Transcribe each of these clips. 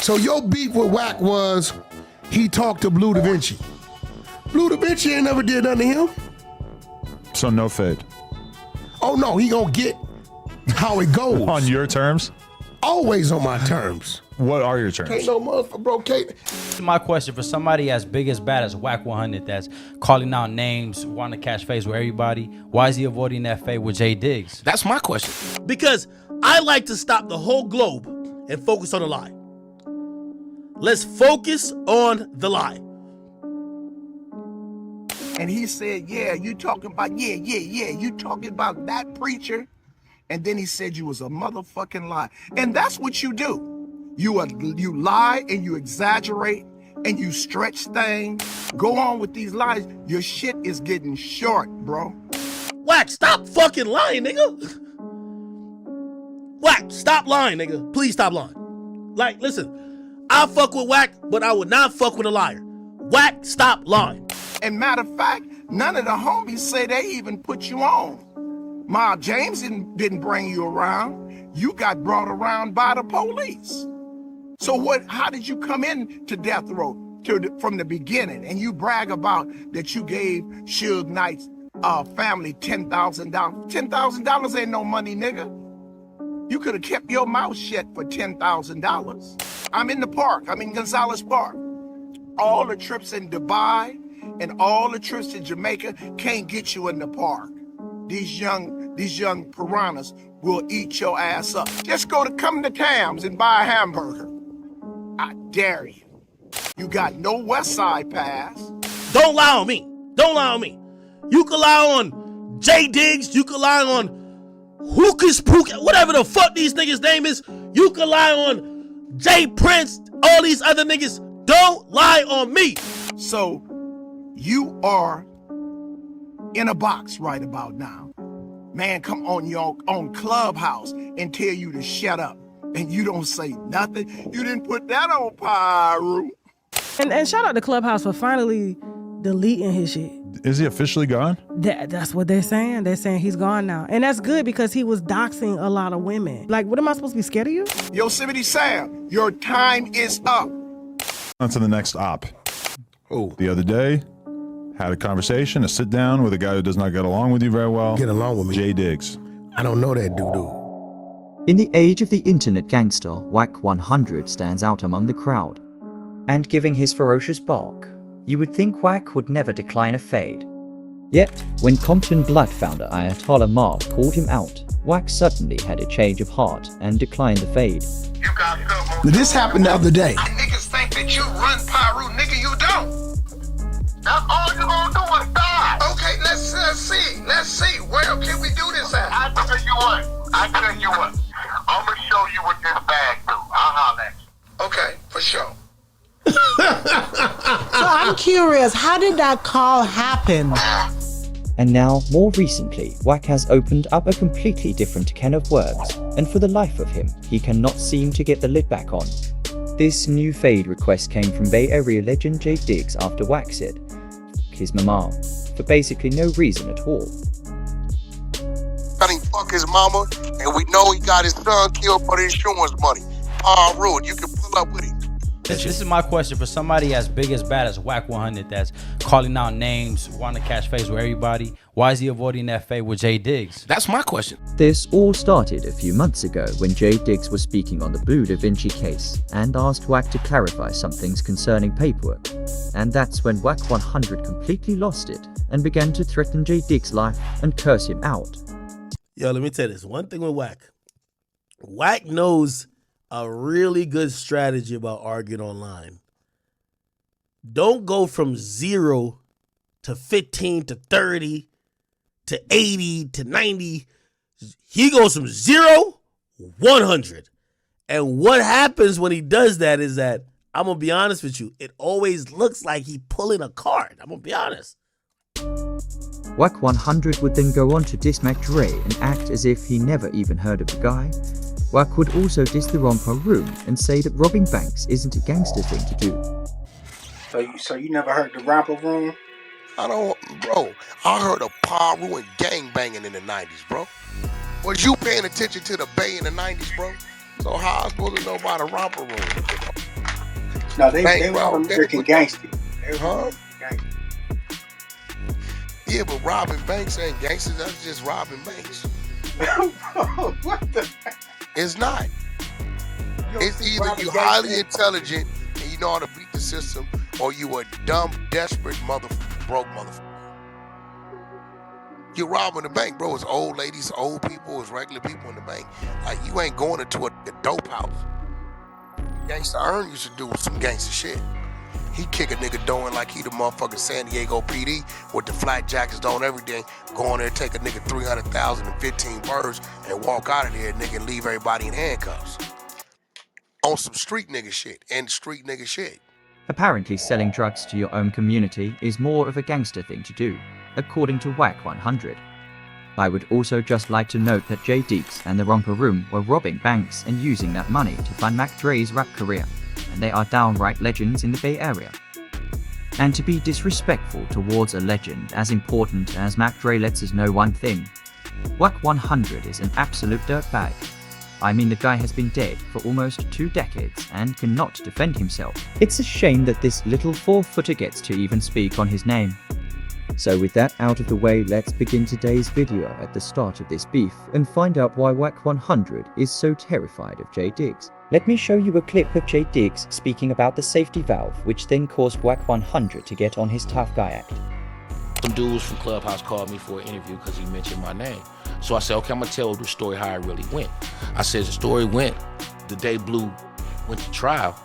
So your beef with Wack was he talked to Blue Da Vinci. Blue Da Vinci ain't never did nothing to him. So no fade. Oh no, he gonna get how it goes. On your terms? Always on my terms. What are your terms? Can't no motherfucker, bro. Can't. My question for somebody as big as bad as Wack 100 that's calling out names, wanting to catch phase with everybody, why is he avoiding that fade with Jay Diggs? That's my question. Because I like to stop the whole globe and focus on the lie. Let's focus on the lie. And he said, yeah, you talking about, you talking about that preacher? And then he said you was a motherfucking lie. And that's what you do. You lie and you exaggerate and you stretch things. Go on with these lies. Your shit is getting short, bro. Wack, stop fucking lying, nigga. Wack, stop lying, nigga. Please stop lying. Like, listen, I fuck with Wack, but I would not fuck with a liar. Wack, stop lying. And matter of fact, none of the homies say they even put you on. Ma James didn't bring you around. You got brought around by the police. So how did you come in to death row from the beginning? And you brag about that you gave Suge Knight's family $10,000. $10,000 ain't no money, nigga. You could have kept your mouth shut for $10,000. I'm in the park. I'm in Gonzales Park. All the trips in Dubai and all the trips to Jamaica can't get you in the park. These young piranhas will eat your ass up. Just come to Tam's and buy a hamburger. I dare you. You got no West Side pass. Don't lie on me. Don't lie on me. You can lie on Jay Diggs. You can lie on Hookus Pook, whatever the fuck these niggas' name is. You can lie on Jay Prince, all these other niggas. Don't lie on me. So you are in a box right about now. Man, come on your own Clubhouse and tell you to shut up. And you don't say nothing. You didn't put that on Pyro. And shout out to Clubhouse for finally deleting his shit. Is he officially gone? That's what they're saying. They're saying he's gone now. And that's good because he was doxing a lot of women. Like, what am I supposed to be scared of you? Yosemite Sam, your time is up. On to the next op. Oh. The other day, had a conversation, a sit down with a guy who does not get along with you very well. Get along with me. Jay Diggs. I don't know that dude. In the age of the internet gangster, Wack 100 stands out among the crowd. And giving his ferocious bark, you would think Wack would never decline a fade. Yet, when Compton Blood founder Ayatollah Marv called him out, Wack suddenly had a change of heart and declined the fade. This happened the other day. Niggas think that you run Pyro, nigga, you don't. That's all you gonna do is die. Okay, let's see. Let's see. Where can we do this at? I tell you what. I'm gonna show you what this bag do. I'll holler at you. Okay, for sure. So I'm curious, how did that call happen? And now, more recently, Wack has opened up a completely different can of worms, and for the life of him, he cannot seem to get the lid back on. This new fade request came from Bay Area legend Jay Diggs after Wack said, "F his mama," for basically no reason at all. He fuck his mama, and we know he got his son killed for the insurance money. Rude, you can pull up with him. This is my question for somebody as big as bad as Wack 100 that's calling out names, wanting to catch phase with everybody. Why is he avoiding that fade with Jay Diggs? That's my question. This all started a few months ago when Jay Diggs was speaking on the Blue Da Vinci case and asked Wack to clarify some things concerning paperwork. And that's when Wack 100 completely lost it and began to threaten Jay Diggs' life and curse him out. Yo, let me tell you this. One thing with Wack. Wack knows a really good strategy about arguing online. Don't go from 0 to 15 to 30 to 80 to 90. He goes from 0, 100. And what happens when he does that is that, I'm going to be honest with you, it always looks like he pulling a card. I'm going to be honest. Wack 100 would then go on to diss Mac Dre and act as if he never even heard of the guy. Wack would also diss the Romper Room and say that robbing banks isn't a gangster thing to do. So you never heard the Romper Room? Bro, I heard of Pyro and gang banging in the 90s, bro. Was you paying attention to the Bay in the 90s, bro? So how I supposed to know about a Romper Room? No, they bank were robbing. American gangster. Huh? Gangster. Yeah, but robbing banks ain't gangsters. That's just robbing banks. Bro, what the? It's not. don't It's see either robbing you banks highly as- intelligent and you know how to beat the system, or you a dumb, desperate broke motherfucker. You're robbing the bank, bro. It's old ladies, old people, it's regular people in the bank. Like, you ain't going into a dope house. Gangsta Earn used to do some gangster shit. He kick a nigga doing like he the motherfucking San Diego PD with the flat jackets on every day, go in there, take a nigga 300,000 and 15 birds and walk out of there, nigga, and leave everybody in handcuffs. On some street nigga shit and street nigga shit. Apparently, selling drugs to your own community is more of a gangster thing to do, according to Wack 100. I would also just like to note that Jay Deeks and the Romper Room were robbing banks and using that money to fund Mac Dre's rap career, and they are downright legends in the Bay Area. And to be disrespectful towards a legend as important as Mac Dre lets us know one thing: Wack 100 is an absolute dirtbag. I mean, the guy has been dead for almost 2 decades and cannot defend himself. It's a shame that this little 4-footer gets to even speak on his name. So with that out of the way, let's begin today's video at the start of this beef and find out why Wack 100 is so terrified of Jay Diggs. Let me show you a clip of Jay Diggs speaking about the safety valve, which then caused Wack 100 to get on his tough guy act. Some dudes from Clubhouse called me for an interview because he mentioned my name. So I said, okay, I'm gonna tell the story how it really went. I said the story went the day Blue went to trial,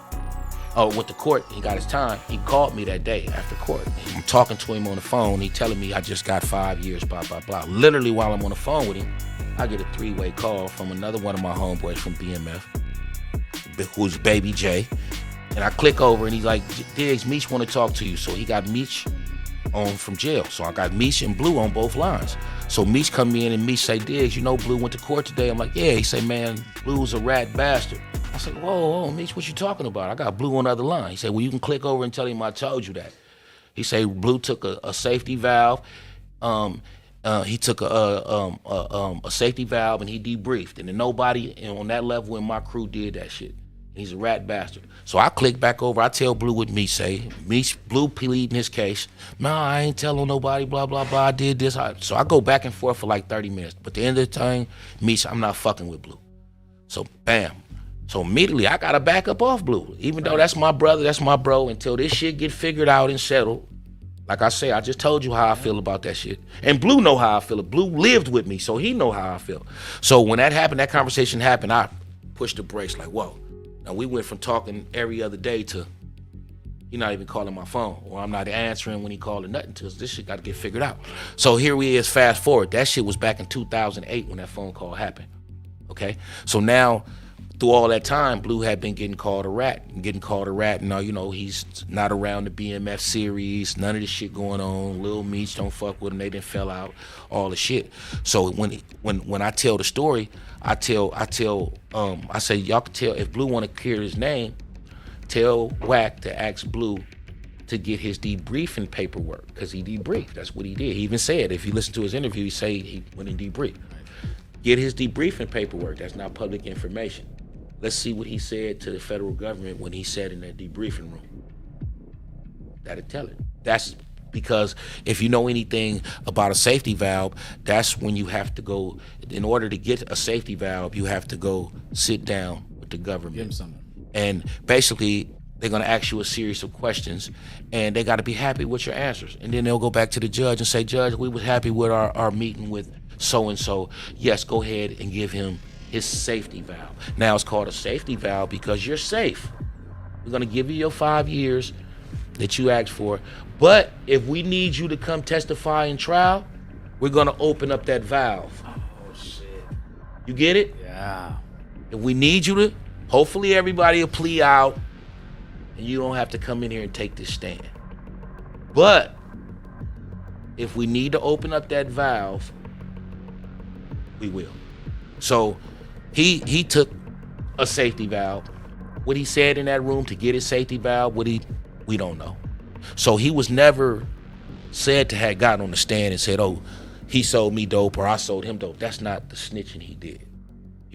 went to court, he got his time. He called me that day after court. I'm talking to him on the phone. He telling me I just got 5 years, blah, blah, blah. Literally while I'm on the phone with him, I get a 3-way call from another one of my homeboys from BMF, who's Baby J. And I click over and he's like, Diggs, Meech want to talk to you. So he got Meech on from jail. So I got Meech and Blue on both lines. So Meech come in and Meech say, Diggs, you know Blue went to court today? I'm like, yeah. He say, man, Blue's a rat bastard. I said, whoa, Meech, what you talking about? I got Blue on the other line. He said, well, you can click over and tell him I told you that. He said Blue took a safety valve. He took a safety valve and he debriefed. And then nobody on that level in my crew did that shit. He's a rat bastard. So I click back over. I tell Blue what Meech say. Blue pleading his case. Nah, I ain't telling nobody, blah, blah, blah. I did this. So I go back and forth for like 30 minutes. But at the end of the time, Meech, I'm not fucking with Blue. So bam. So immediately I gotta back up off Blue. Even though that's my brother, that's my bro, until this shit get figured out and settled. Like I say, I just told you how I feel about that shit. And Blue know how I feel. Blue lived with me, so he know how I feel. So when that happened, that conversation happened, I pushed the brakes like, whoa. Now we went from talking every other day to he not even calling my phone, or I'm not answering when he called or nothing, because this shit got to get figured out. So here we is, fast forward. That shit was back in 2008 when that phone call happened. Okay, so now through all that time, Blue had been getting called a rat, and now, you know, he's not around the BMF series, none of this shit going on. Lil Meech don't fuck with him, they done fell out, all the shit. So when I tell the story, I say, y'all can tell, if Blue want to clear his name, tell Wack to ask Blue to get his debriefing paperwork, because he debriefed. That's what he did. He even said, if you listen to his interview, he say he went and debriefed. Get his debriefing paperwork. That's not public information. Let's see what he said to the federal government when he said in that debriefing room. That'll tell it. That's because if you know anything about a safety valve, that's when you have to go, in order to get a safety valve, you have to go sit down with the government. Give him something. And basically, they're gonna ask you a series of questions, and they gotta be happy with your answers. And then they'll go back to the judge and say, Judge, we was happy with our meeting with so-and-so. Yes, go ahead and give him his safety valve. Now it's called a safety valve because you're safe. We're gonna give you your 5 years that you asked for, but if we need you to come testify in trial, we're gonna open up that valve. Oh shit. You get it? Yeah. If we need you to, hopefully everybody will plea out and you don't have to come in here and take this stand. But if we need to open up that valve, we will. So he took a safety valve. What he said in that room to get his safety valve, we don't know. So he was never said to have gotten on the stand and said, oh, he sold me dope or I sold him dope. That's not the snitching he did.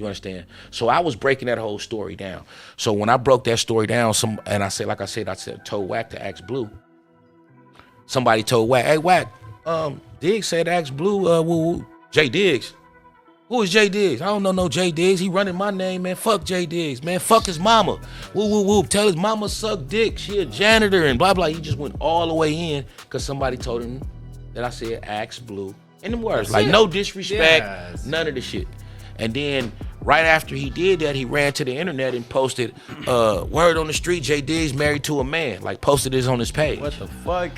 You understand? So I was breaking that whole story down. So when I broke that story down, I told Wack to ask Blue. Somebody told Wack, hey Wack, Diggs said ask Blue, Jay Diggs. Who is Jay Diggs? I don't know no Jay Diggs. He running my name, man. Fuck Jay Diggs, man. Fuck his mama. Woo, woo, woo. Tell his mama suck dick. She a janitor and blah, blah. He just went all the way in because somebody told him that I said ask Blue. In them words, like no disrespect, none of the shit. And then right after he did that, he ran to the internet and posted, word on the street, Jay Diggs married to a man. Like posted this on his page. What the fuck?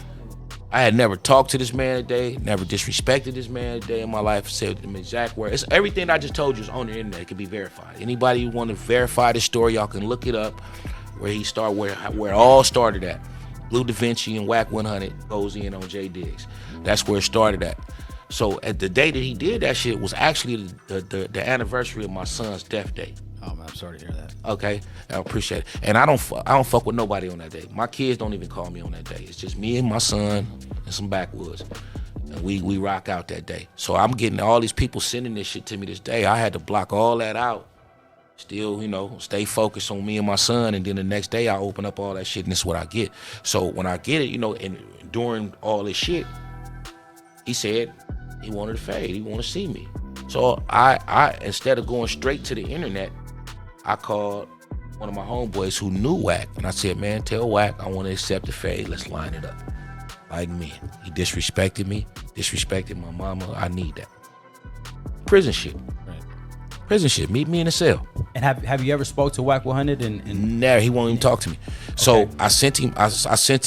I had never talked to this man a day, never disrespected this man a day in my life, said them exact words. Everything I just told you is on the internet. It can be verified. Anybody who want to verify this story, y'all can look it up where he started, where it all started at. Blue Da Vinci and Wack 100 goes in on Jay Diggs. That's where it started at. So at the day that he did that shit was actually the anniversary of my son's death day. Oh man, I'm sorry to hear that. Okay, I appreciate it. And I don't fuck with nobody on that day. My kids don't even call me on that day. It's just me and my son and some backwoods. And we rock out that day. So I'm getting all these people sending this shit to me this day. I had to block all that out. Still, stay focused on me and my son. And then the next day I open up all that shit and this is what I get. So when I get it, and during all this shit, he said he wanted to fade. He wanted to see me. So I instead of going straight to the internet, I called one of my homeboys who knew Wack, and I said, man, tell Wack I want to accept the fade. Let's line it up. Like me. He disrespected me, disrespected my mama. I need that. Prison shit. Right. Prison shit. Meet me in a cell. And have you ever spoke to Wack 100 and Never. He won't even talk to me. So I sent him. I sent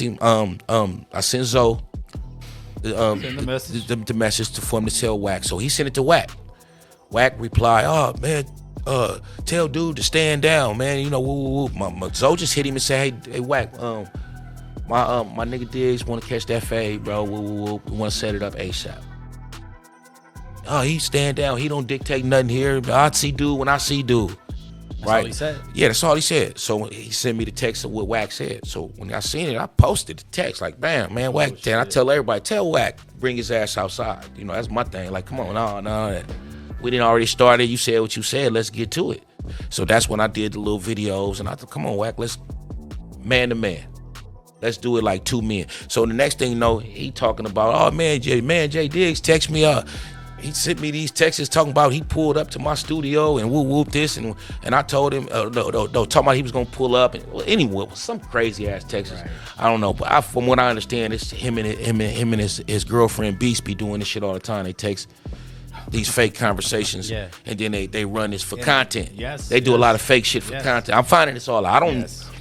Zoe the message for him to tell Wack. So he sent it to Wack. Wack replied, oh man, tell dude to stand down, man. Woo, woo, woo. My Zoe just hit him and said, hey Wack, my nigga Diggs want to catch that fade, bro. Woo, woo, woo. We want to set it up ASAP. Oh, he stand down. He don't dictate nothing here. I see dude when I see dude. That's right? all he said? Yeah, that's all he said. So he sent me the text of what Wack said. So when I seen it, I posted the text like, bam, man, Wack. And I tell everybody, tell Wack, bring his ass outside. That's my thing. Like, come on, no. We didn't already started. You said what you said. Let's get to it. So that's when I did the little videos. And I thought, come on, Wack, let's man to man. Let's do it like two men. So the next thing you know, he talking about, oh man, Jay Diggs text me up. He sent me these texts talking about he pulled up to my studio and whoop this and I told him no talking about he was gonna pull up and anyway some crazy ass texts. Right. I don't know, but from what I understand, it's him and his girlfriend Beast be doing this shit all the time. They text these fake conversations and then they run this for content. Yes, they do a lot of fake shit for content. I'm finding this all out.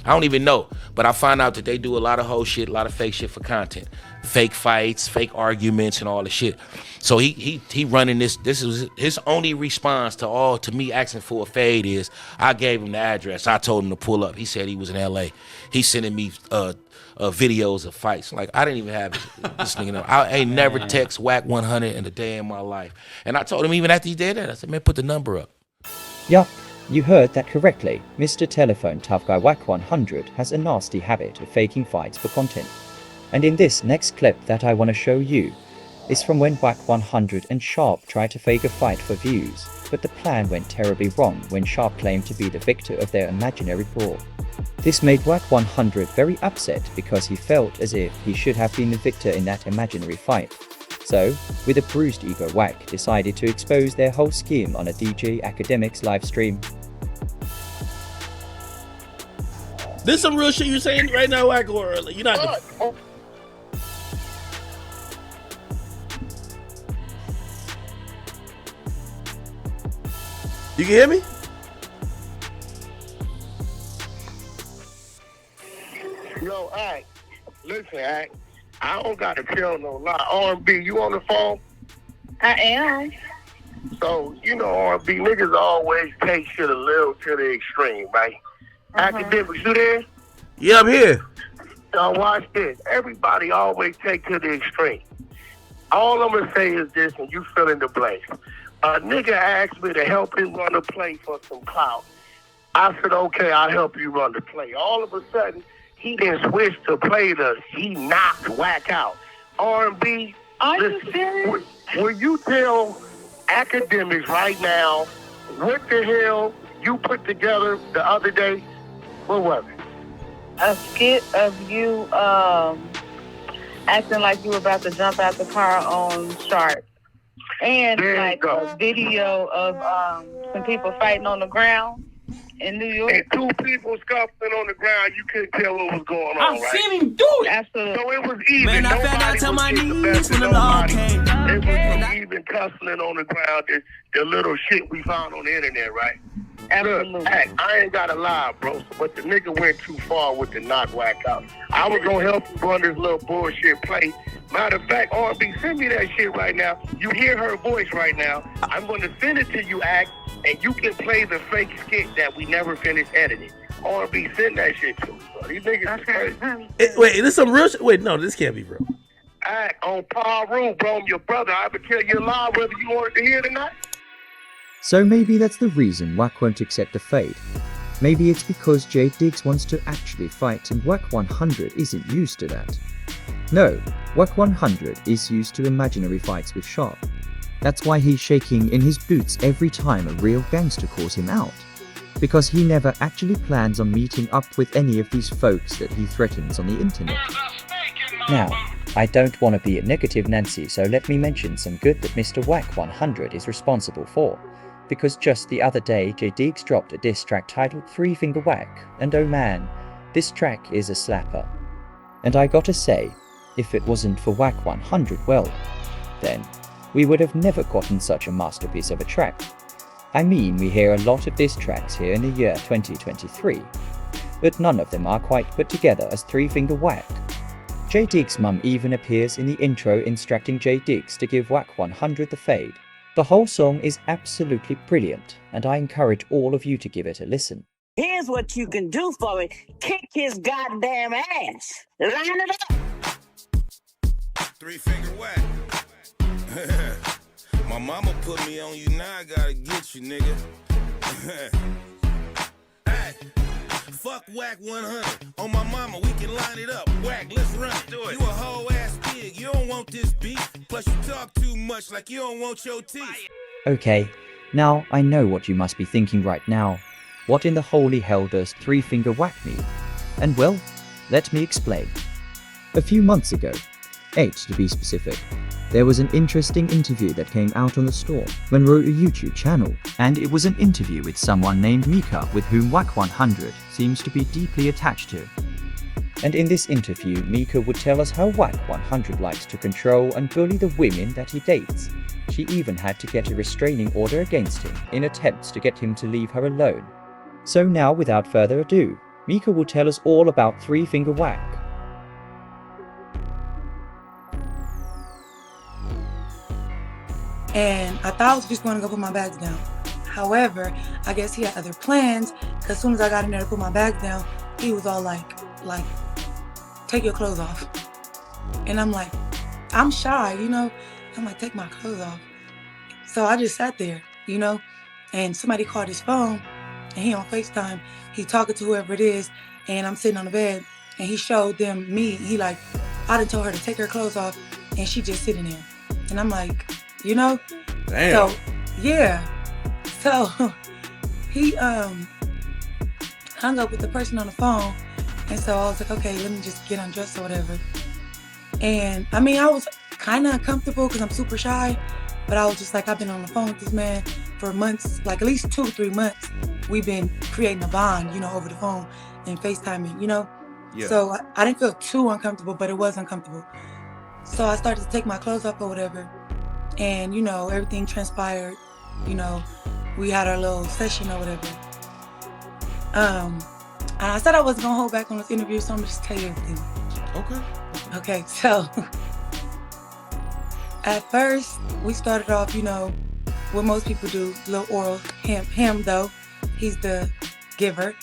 I don't even know, but I find out that they do a lot of whole shit, a lot of fake shit for content, fake fights, fake arguments, and all the shit. So he running this. This is his only response to me asking for a fade is I gave him the address. I told him to pull up. He said he was in LA. He's sending me videos of fights. Like I didn't even have this nigga. I ain't never text Wack 100 in a day in my life. And I told him even after he did that, I said, man, put the number up. Yup, you heard that correctly. Mr. Telephone Tough Guy Wack 100 has a nasty habit of faking fights for content. And in this next clip that I want to show you is from when Wack 100 and Sharp tried to fake a fight for views, but the plan went terribly wrong when Sharp claimed to be the victor of their imaginary brawl. This made Wack 100 very upset because he felt as if he should have been the victor in that imaginary fight. So, with a bruised ego, Wack decided to expose their whole scheme on a DJ Academics live stream. This some real shit you saying right now, Wack, or you're not? You can hear me? Yo, Ack, listen, Ack, I don't got to tell no lie. R&B, you on the phone? I am. So, R&B niggas always take shit a little to the extreme, right? Academics, you there? Yeah, I'm here. Now watch this. Everybody always take to the extreme. All I'm going to say is this, and you fill in the blanks. A nigga asked me to help him run a play for some clout. I said, okay, I'll help you run the play. All of a sudden, he didn't switch to play he knocked Wack out. R&B, are you serious? Will you tell Academics right now what the hell you put together the other day? What was it? A skit of you acting like you were about to jump out the car on Shark. And like a video of some people fighting on the ground in New York. And two people scuffling on the ground, you couldn't tell what was going on, right? seen him do it. Absolutely. So it was even. Man, I nobody fell down to was my getting the knees best when of the law nobody. came. It was even tussling on the ground, the little shit we found on the internet, right? Absolutely. Look, hey, I ain't gotta lie, bro, but the nigga went too far with the knock Wack out. I was gonna help you run this little bullshit play. Matter of fact, R&B, send me that shit right now. You hear her voice right now. I'm gonna send it to you, Act, and you can play the fake skit that we never finished editing. R&B, send that shit to me, bro. These niggas is crazy. Wait, this some real shit? Wait, no, this can't be real. Act, on Paul Room, bro, I'm your brother. I ever tell you a lie whether you wanted to hear it or not? So maybe that's the reason Wack won't accept a fade. Maybe it's because J Diggs wants to actually fight and Wack 100 isn't used to that. No, Wack 100 is used to imaginary fights with Sharp. That's why he's shaking in his boots every time a real gangster calls him out. Because he never actually plans on meeting up with any of these folks that he threatens on the internet. Now, I don't want to be a negative Nancy, so let me mention some good that Mr. Wack 100 is responsible for. Because just the other day, J Diggs dropped a diss track titled Finger Wack, and oh man, this track is a slapper. And I gotta say, if it wasn't for Wack 100, well, then we would have never gotten such a masterpiece of a track. I mean, we hear a lot of diss tracks here in the year 2023, but none of them are quite put together as Finger Wack. J Diggs' mum even appears in the intro instructing J Diggs to give Wack 100 the fade. The whole song is absolutely brilliant, and I encourage all of you to give it a listen. Here's what you can do for me. Kick his goddamn ass. Line it up. Finger Wack. My mama put me on you, now I gotta get you, nigga. Hey, fuck Wack 100. On my mama, we can line it up. Wack, let's run it. Do it. You a whole ass pig, you don't want this beef. Plus you talk too much like you don't want your teeth. Okay, now I know what you must be thinking right now. What in the holy hell does Finger Wack mean? And well, let me explain. A few months ago, 8 to be specific, there was an interesting interview that came out on the Storm when wrote a YouTube channel, and it was an interview with someone named Mika with whom Wack 100 seems to be deeply attached to. And in this interview, Mika would tell us how Wack 100 likes to control and bully the women that he dates. She even had to get a restraining order against him in attempts to get him to leave her alone. So now, without further ado, Mika will tell us all about Finger Wack. And I thought I was just going to go put my bags down. However, I guess he had other plans, because as soon as I got in there to put my bags down, he was all like, take your clothes off. And I'm like, I'm shy, you know? I'm like, take my clothes off. So I just sat there, you know? And somebody called his phone, and he on FaceTime. He talking to whoever it is, and I'm sitting on the bed, and he showed them me. He like, I done told her to take her clothes off, and she just sitting there. And I'm like, you know? Damn. So, yeah. So, he hung up with the person on the phone. And so I was like, okay, let me just get undressed or whatever. And I mean, I was kind of uncomfortable because I'm super shy. But I was just like, I've been on the phone with this man for months, like at least 2 or 3 months. We've been creating a bond, you know, over the phone and FaceTiming, you know? Yeah. So I didn't feel too uncomfortable, but it was uncomfortable. So I started to take my clothes off or whatever. And, you know, everything transpired. You know, we had our little session or whatever. And I said I wasn't going to hold back on this interview, so I'm going to just tell you everything. Okay, so at first, we started off, you know, what most people do, little oral, him though, he's the giver,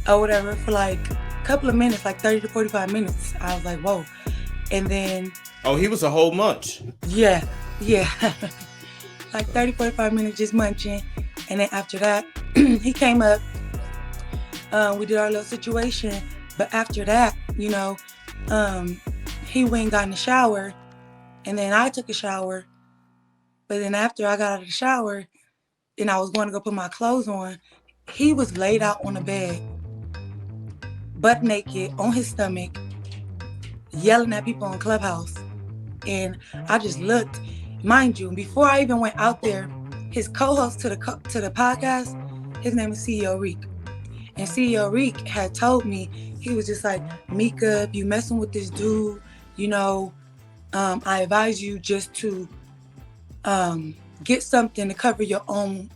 or whatever, for like a couple of minutes, like 30 to 45 minutes. I was like, whoa. And then... Oh, he was a whole munch. Yeah. Like 30, 45 minutes just munching. And then after that, he came up, we did our little situation. But after that, you know, he went and got in the shower, and then I took a shower. But then after I got out of the shower, and I was going to go put my clothes on, he was laid out on the bed, butt naked, on his stomach, yelling at people on Clubhouse. And I just looked, mind you, before I even went out there, his co-host to the podcast, his name is CEO Reek. And CEO Reek had told me, he was just like, Mika, if you messing with this dude, you know, I advise you just to get something to cover your own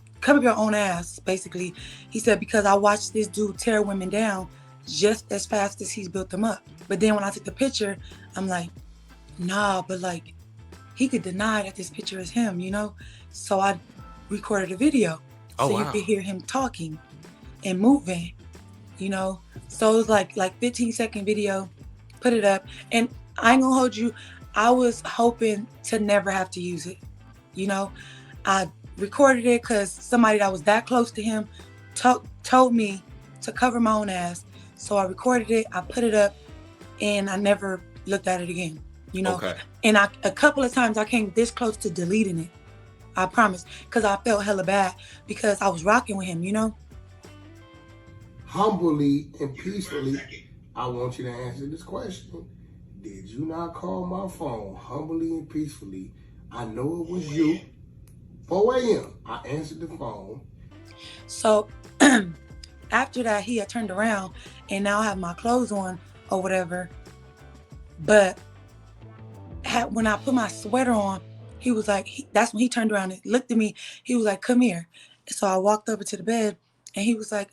ass, basically. He said, because I watched this dude tear women down just as fast as he's built them up. But then when I took the picture, I'm like, nah, but like, he could deny that this picture is him, you know? So I recorded a video. So you could hear him talking and moving, you know? So it was like 15-second video, put it up. And I ain't gonna hold you, I was hoping to never have to use it, you know? I recorded it because somebody that was that close to him told me to cover my own ass. So I recorded it, I put it up, and I never looked at it again, you know? Okay. And a couple of times I came this close to deleting it, I promise, because I felt hella bad because I was rocking with him, you know? Humbly and peacefully, I want you to answer this question. Did you not call my phone humbly and peacefully? I know it was you. 4 a.m. I answered the phone. So after that, he had turned around and now I have my clothes on or whatever. But when I put my sweater on, he was like, that's when he turned around and looked at me. He was like, come here. So I walked over to the bed and he was like,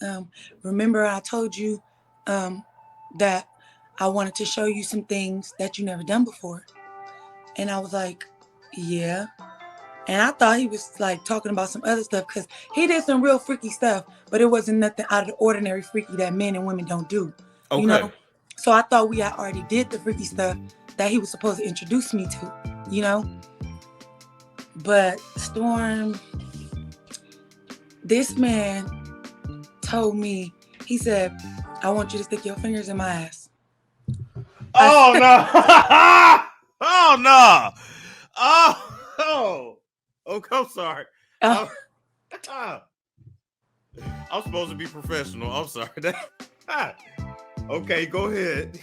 remember I told you that I wanted to show you some things that you never done before. And I was like, yeah. And I thought he was like talking about some other stuff because he did some real freaky stuff, but it wasn't nothing out of the ordinary freaky that men and women don't do. Okay. You know? So I thought we had already did the freaky stuff that he was supposed to introduce me to, you know? But Storm, this man told me, he said, I want you to stick your fingers in my ass. Oh, no. Oh, no. Oh. Okay, I'm sorry. I'm supposed to be professional. I'm sorry. Okay, go ahead.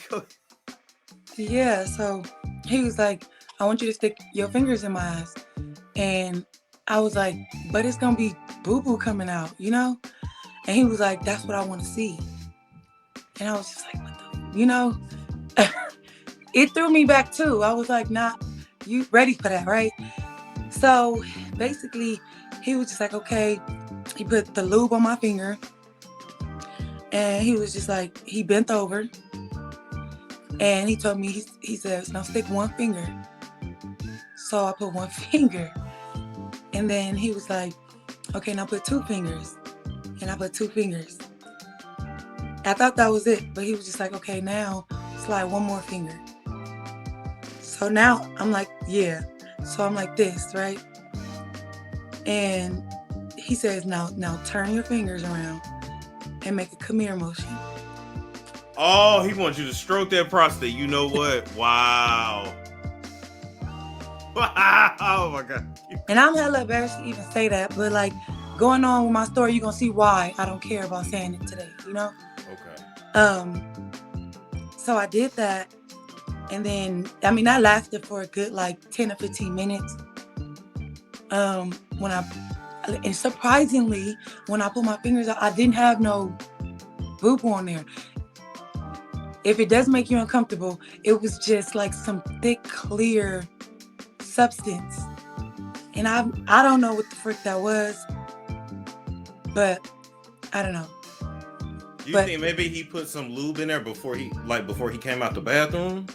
Yeah, so he was like, I want you to stick your fingers in my ass. And I was like, but it's gonna be boo-boo coming out, you know? And he was like, that's what I want to see. And I was just like, what the, you know? It threw me back too. I was like, nah, you ready for that, right? So basically, he was just like, okay. He put the lube on my finger. And he was just like, he bent over. And he told me, he says, now stick one finger. So I put one finger. And then he was like, okay, now put 2 fingers. And I put 2 fingers. I thought that was it. But he was just like, okay, now slide one more finger. So now I'm like, yeah. So I'm like this, right? And he says, now turn your fingers around and make a come here motion. Oh, he wants you to stroke that prostate. You know what? Wow. Oh my God. And I'm hella embarrassed to even say that, but like going on with my story, you're gonna see why I don't care about saying it today, you know? Okay. So I did that. And then, I mean, that lasted for a good like 10 or 15 minutes. And surprisingly, when I put my fingers out, I didn't have no boo-boo on there. If it does make you uncomfortable, it was just like some thick, clear substance. And I don't know what the frick that was, but I don't know. You think maybe he put some lube in there before he came out the bathroom?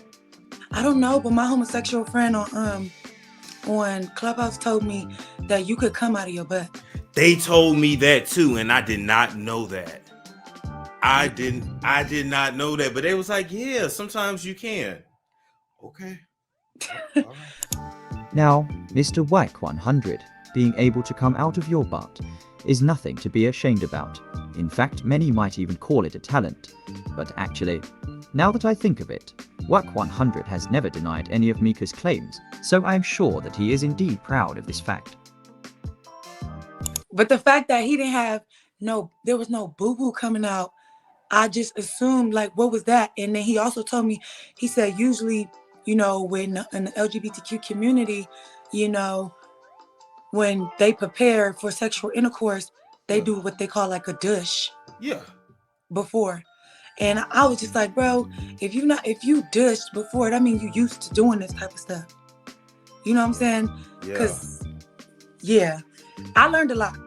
I don't know, but my homosexual friend on Clubhouse told me that you could come out of your butt. They told me that too, and I did not know that. I did not know that, but they was like, yeah, sometimes you can. Okay. All right. Now, Mr. Wack 100, being able to come out of your butt is nothing to be ashamed about. In fact, many might even call it a talent. But actually, now that I think of it, Wack 100 has never denied any of Mika's claims, so I'm sure that he is indeed proud of this fact. But the fact that he didn't have there was no boo-boo coming out, I just assumed like, what was that? And then he also told me, he said, usually, when in the LGBTQ community, when they prepare for sexual intercourse, they do what they call like a douche. Yeah. Before. And I was just like, bro, if you dushed before, that means you used to doing this type of stuff. You know what I'm saying? Because, I learned a lot.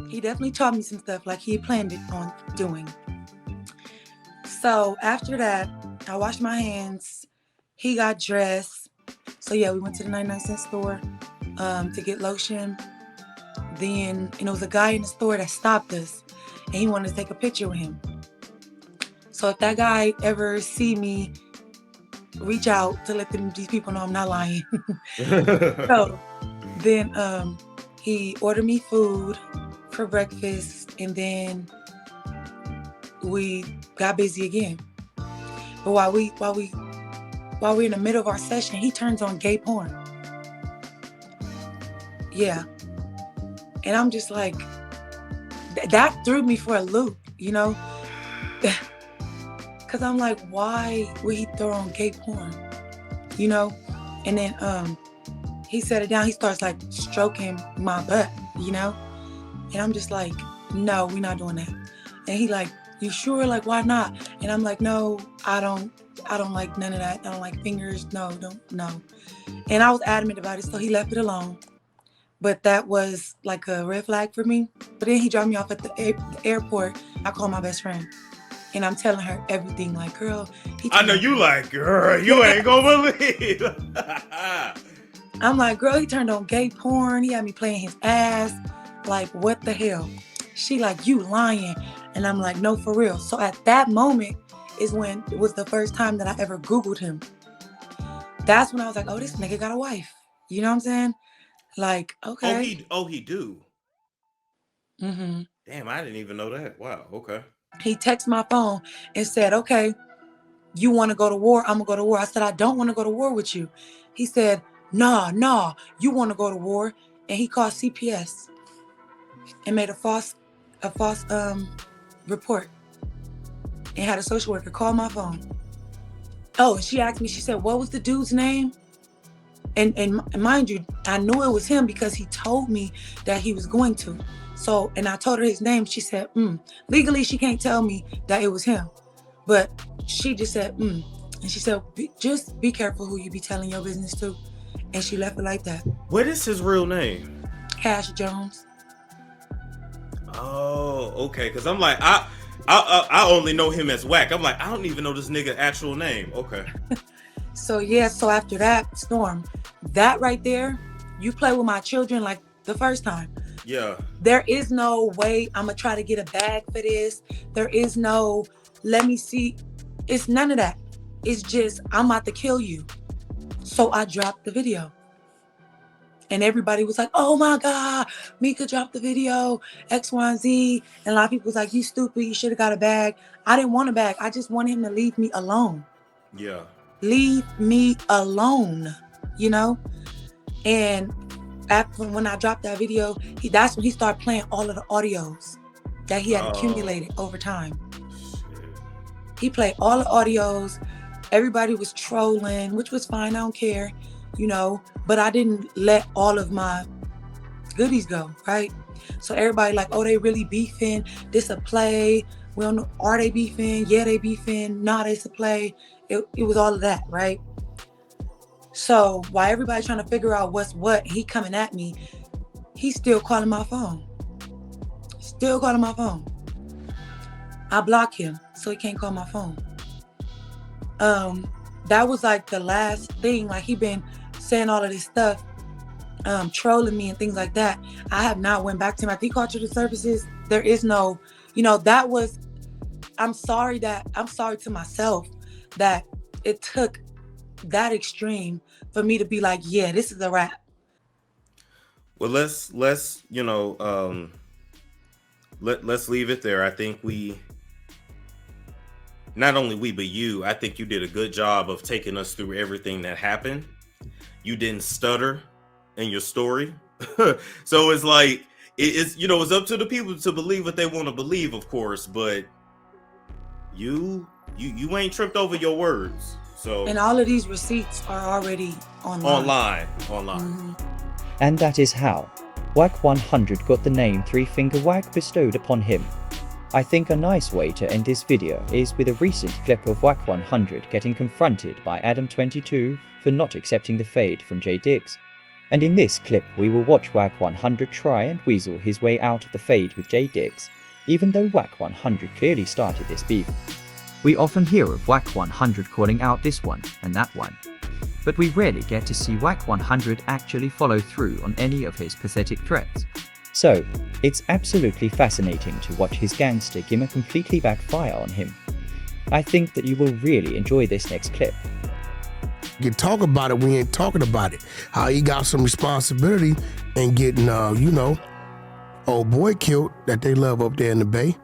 He definitely taught me some stuff like he planned it on doing. So after that, I washed my hands. He got dressed. So we went to the 99-cent store to get lotion. Then, it was a guy in the store that stopped us, and he wanted to take a picture with him. So if that guy ever see me, reach out to let these people know I'm not lying. So then he ordered me food for breakfast, and then we got busy again. But while we're in the middle of our session, he turns on gay porn. Yeah. And I'm just like, that threw me for a loop, Because I'm like, why would he throw on gay porn? And then he set it down. He starts like stroking my butt, And I'm just like, no, we're not doing that. And he like, you sure? Like, why not? And I'm like, no, I don't like none of that. I don't like fingers. No. And I was adamant about it, so he left it alone. But that was like a red flag for me. But then he dropped me off at the airport. I called my best friend. And I'm telling her everything. Like, girl. I know you like, girl, you ain't gonna believe. I'm like, girl, he turned on gay porn. He had me playing his ass. Like, what the hell? She like, you lying. And I'm like, no, for real. So at that moment is when it was the first time that I ever Googled him. That's when I was like, oh, this nigga got a wife. You know what I'm saying? Like, okay. He do. Mm-hmm. Damn, I didn't even know that. Wow. Okay. He texted my phone and said, okay, you want to go to war? I'm gonna go to war. I said, I don't want to go to war with you. He said, nah, you want to go to war? And he called CPS and made a false report and had a social worker call my phone. Oh, and she asked me, she said, what was the dude's name? And mind you, I knew it was him because he told me that he was going to. So, and I told her his name. She said, legally, she can't tell me that it was him. But she just said, And she said, just be careful who you be telling your business to. And she left it like that. What is his real name? Cash Jones. Oh, okay. Because I'm like, I only know him as Wack. I'm like, I don't even know this nigga actual name. Okay. So after that storm, that right there, you play with my children like the first time. Yeah. There is no way I'm gonna try to get a bag for this. There is no, let me see. It's none of that. It's just, I'm about to kill you. So I dropped the video. And everybody was like, oh my God, Mika dropped the video, X, Y, and Z. And a lot of people was like, you stupid, you should have got a bag. I didn't want a bag. I just wanted him to leave me alone. Yeah. Leave me alone, And when I dropped that video, that's when he started playing all of the audios that he had accumulated over time. He played all the audios. Everybody was trolling, which was fine. I don't care, but I didn't let all of my goodies go, right? So everybody like, oh, they really beefing. This a play. We don't know. Are they beefing? Yeah, they beefing. Nah, it's a play. It was all of that, right? So while everybody's trying to figure out what's what, he coming at me, he's still calling my phone. I block him so he can't call my phone. That was like the last thing. Like he been saying all of this stuff, trolling me and things like that. I have not went back to him. I think cultural services, there is no, that was, I'm sorry to myself that it took that extreme for me to be like, yeah, this is a wrap. Well, let's let's leave it there. I think not only we, but you, I think you did a good job of taking us through everything that happened. You didn't stutter in your story. So it's like, it's it's up to the people to believe what they want to believe, of course, but you ain't tripped over your words. So And all of these receipts are already online. Online. And that is how Wack 100 got the name Finger Wack bestowed upon him. I think a nice way to end this video is with a recent clip of Wack 100 getting confronted by Adam22 for not accepting the fade from J Diggs. And in this clip we will watch Wack 100 try and weasel his way out of the fade with J Diggs, even though Wack 100 clearly started this beef. We often hear of Wack 100 calling out this one and that one, but we rarely get to see Wack 100 actually follow through on any of his pathetic threats. So, it's absolutely fascinating to watch his gangster gimmick completely backfire on him. I think that you will really enjoy this next clip. You talk about it, we ain't talking about it. How he got some responsibility in getting, old boy killed that they love up there in the Bay.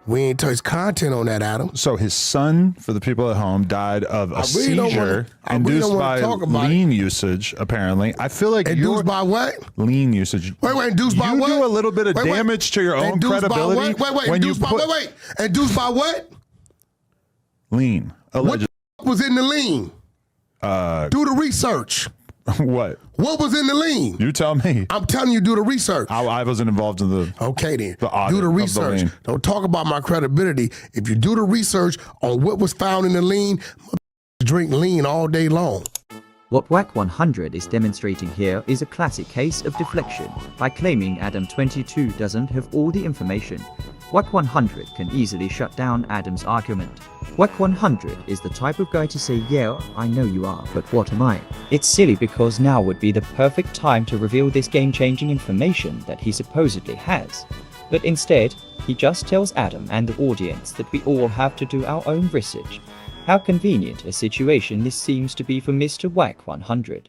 We ain't touched content on that, Adam. So his son, for the people at home, died of a seizure induced by lean usage, apparently. I feel like induced by what? Lean usage. Wait, induced by what? You do a little bit of damage to your own credibility. Induced by what? Lean. Allegedly. What was in the lean? Do the research. What? What was in the lean? You tell me. I'm telling you, do the research. I wasn't involved in the Okay then. audit do the research. Of the Don't talk about my credibility. If you do the research on what was found in the lean, drink lean all day long. What Wack 100 is demonstrating here is a classic case of deflection. By claiming Adam22 doesn't have all the information, Wack 100 can easily shut down Adam's argument. Wack 100 is the type of guy to say, yeah, I know you are, but what am I? It's silly because now would be the perfect time to reveal this game-changing information that he supposedly has. But instead, he just tells Adam and the audience that we all have to do our own research. How convenient a situation this seems to be for Mr. Wack 100.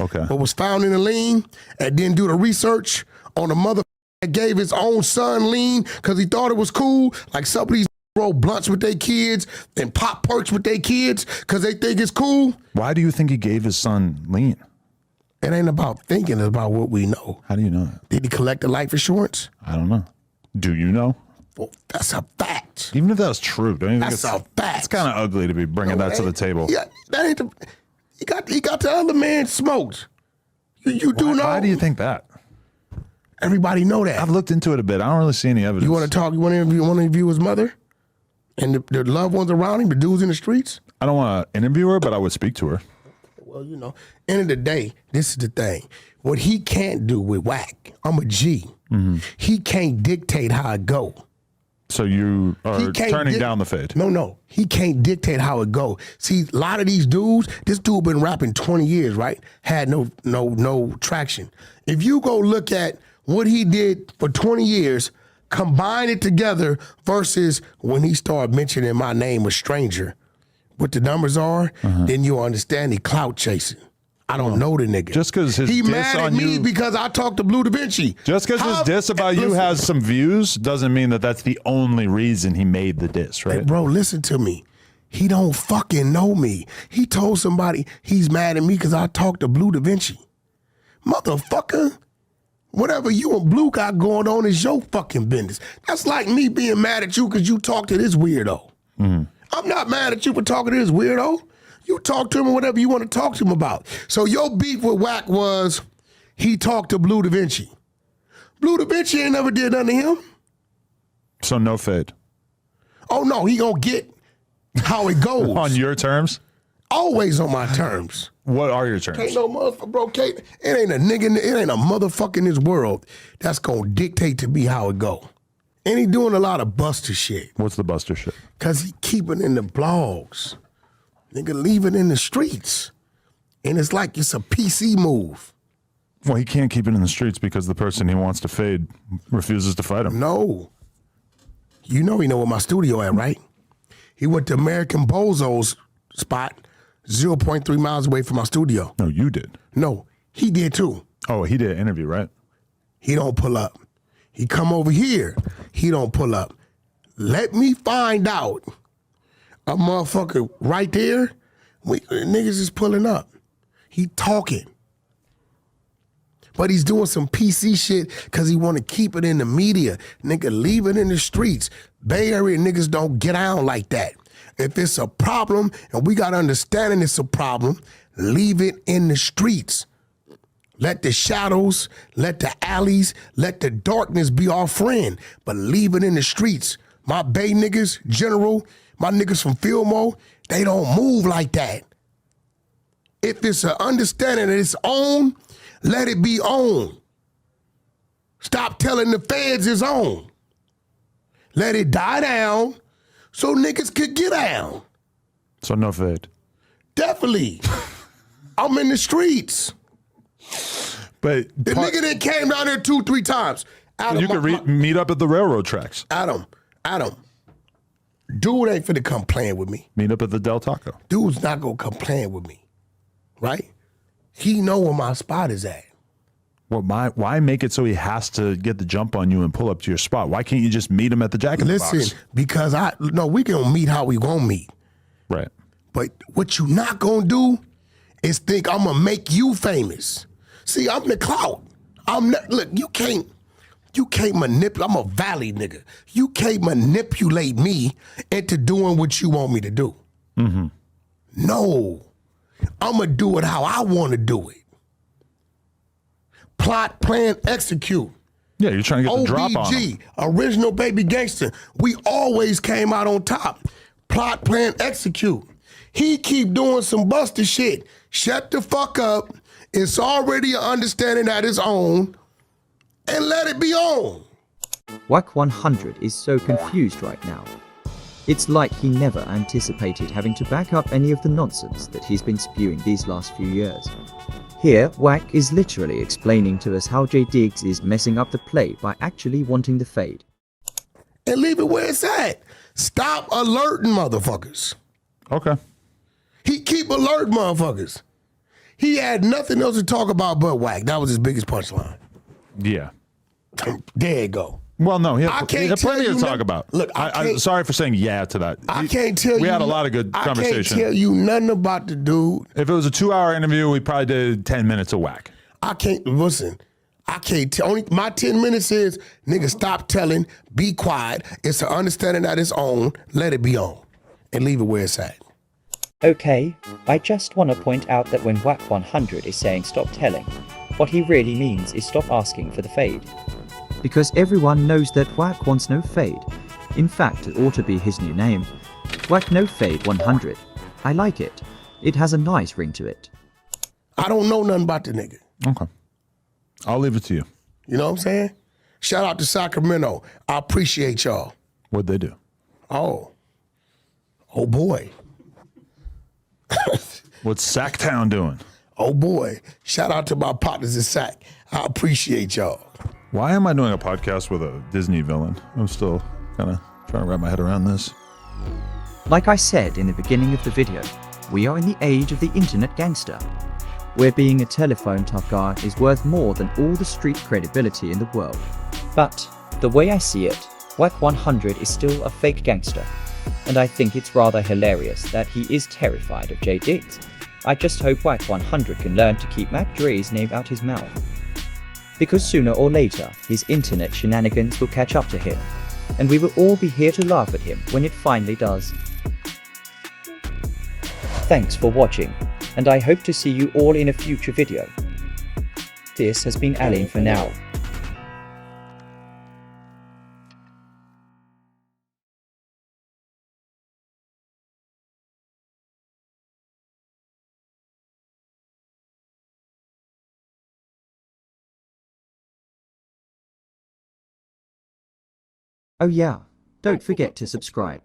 Okay. What was found in the lean, and then do the research on the mother that gave his own son lean because he thought it was cool, like some of these roll blunts with their kids and pop perks with their kids because they think it's cool. Why do you think he gave his son lean? It ain't about thinking, it's about what we know. How do you know that? Did he collect the life insurance? I don't know. Do you know? Well, that's a fact. Even if that was true, don't you think that's a fact? It's kind of ugly to be bringing that to the table. Yeah, that ain't he got the other man smoked. You do know. Why do you think that? Everybody know that. I've looked into it a bit. I don't really see any evidence. You want to talk? You want to interview his mother and the loved ones around him, the dudes in the streets? I don't want to interview her, but I would speak to her. Well, end of the day, this is the thing. What he can't do with Wack, I'm a G. Mm-hmm. He can't dictate how it go. So you are turning down the fade? No. He can't dictate how it go. See, a lot of these dudes, this dude been rapping 20 years, right? Had no traction. If you go look at what he did for 20 years, combine it together versus when he started mentioning my name a stranger, what the numbers are, then you'll understand he clout chasing. I don't know the nigga. Just because his he diss mad at on me you, because I talked to Blue Da Vinci. Just because his diss about you has some views doesn't mean that that's the only reason he made the diss, right? Hey, bro, listen to me. He don't fucking know me. He told somebody he's mad at me because I talked to Blue Da Vinci. Motherfucker. Whatever you and Blue got going on is your fucking business. That's like me being mad at you because you talked to this weirdo. Mm-hmm. I'm not mad at you for talking to this weirdo. You talk to him or whatever you want to talk to him about. So your beef with Wack was he talked to Blue Da Vinci. Blue Da Vinci ain't never did nothing to him. So no fade. Oh no, he gonna get how it goes. On your terms? Always on my terms. What are your terms? Ain't no motherfucker, bro. It ain't a nigga, it ain't a motherfucker in this world that's gonna dictate to me how it go. And he doing a lot of buster shit. What's the buster shit? Cause he keeping in the blogs. Nigga leave it in the streets. And it's like it's a PC move. Well, he can't keep it in the streets because the person he wants to fade refuses to fight him. No. You know he know where my studio at, right? He went to American Bozo's spot 0.3 miles away from my studio. No, you did. No, he did too. Oh, he did an interview, right? He don't pull up. He come over here. He don't pull up. Let me find out a motherfucker right there. Niggas is pulling up. He talking. But he's doing some PC shit because he want to keep it in the media. Nigga, leave it in the streets. Bay Area niggas don't get out like that. If it's a problem and we got understanding it's a problem, leave it in the streets. Let the shadows, let the alleys, let the darkness be our friend, but leave it in the streets. My Bay niggas, General, my niggas from Fillmore, they don't move like that. If it's an understanding that it's on, let it be on. Stop telling the feds it's on. Let it die down so niggas could get down. So no fed. Definitely. I'm in the streets. But the nigga that came down there 2-3 times. Adam, you could meet up at the railroad tracks. Adam, dude ain't finna come playing with me. Meet up at the Del Taco. Dude's not gonna come playing with me, right? He know where my spot is at. Well, why make it so he has to get the jump on you and pull up to your spot? Why can't you just meet him at the Jack in the Box? Listen, because we gonna meet how we gonna meet. Right. But what you not gonna do is think I'm gonna make you famous. See, I'm the clout. Look, you can't manipulate. I'm a valley nigga. You can't manipulate me into doing what you want me to do. Mm-hmm. No, I'm gonna do it how I want to do it. Plot, plan, execute. Yeah, you're trying to get the drop on him. Original baby gangster. We always came out on top. Plot, plan, execute. He keep doing some busted shit. Shut the fuck up. It's already an understanding that it's on, and let it be on. Wack 100 is so confused right now. It's like he never anticipated having to back up any of the nonsense that he's been spewing these last few years. Here, Wack is literally explaining to us how J Diggs is messing up the play by actually wanting the fade. And leave it where it's at. Stop alerting motherfuckers. Okay. He keep alerting motherfuckers. He had nothing else to talk about but Wack. That was his biggest punchline. Yeah. There you go. Well, no, he had plenty to talk about. Look, I'm sorry for saying yeah to that. I can't tell you. We had a lot of good conversation. I can't tell you nothing about the dude. If it was a 2-hour interview, we probably did 10 minutes of Wack. I can't tell. Only my 10 minutes is, nigga, stop telling, be quiet. It's an understanding that it's on. Let it be on. And leave it where it's at. Okay, I just want to point out that when Wack 100 is saying stop telling, what he really means is stop asking for the fade. Because everyone knows that Wack wants no fade. In fact, it ought to be his new name. Wack No Fade 100. I like it. It has a nice ring to it. I don't know nothing about the nigga. Okay. I'll leave it to you. You know what I'm saying? Shout out to Sacramento. I appreciate y'all. What'd they do? Oh boy. What's Sacktown doing? Oh boy. Shout out to my partners in Sac. I appreciate y'all. Why am I doing a podcast with a Disney villain? I'm still kind of trying to wrap my head around this. Like I said in the beginning of the video, we are in the age of the internet gangster, where being a telephone tough guy is worth more than all the street credibility in the world. But the way I see it, Wack 100 is still a fake gangster, and I think it's rather hilarious that he is terrified of J Diggs. I just hope Wack 100 can learn to keep Mac Dre's name out his mouth. Because sooner or later, his internet shenanigans will catch up to him, and we will all be here to laugh at him when it finally does. Thanks for watching, and I hope to see you all in a future video. This has been Alan for now. Oh yeah, don't forget to subscribe.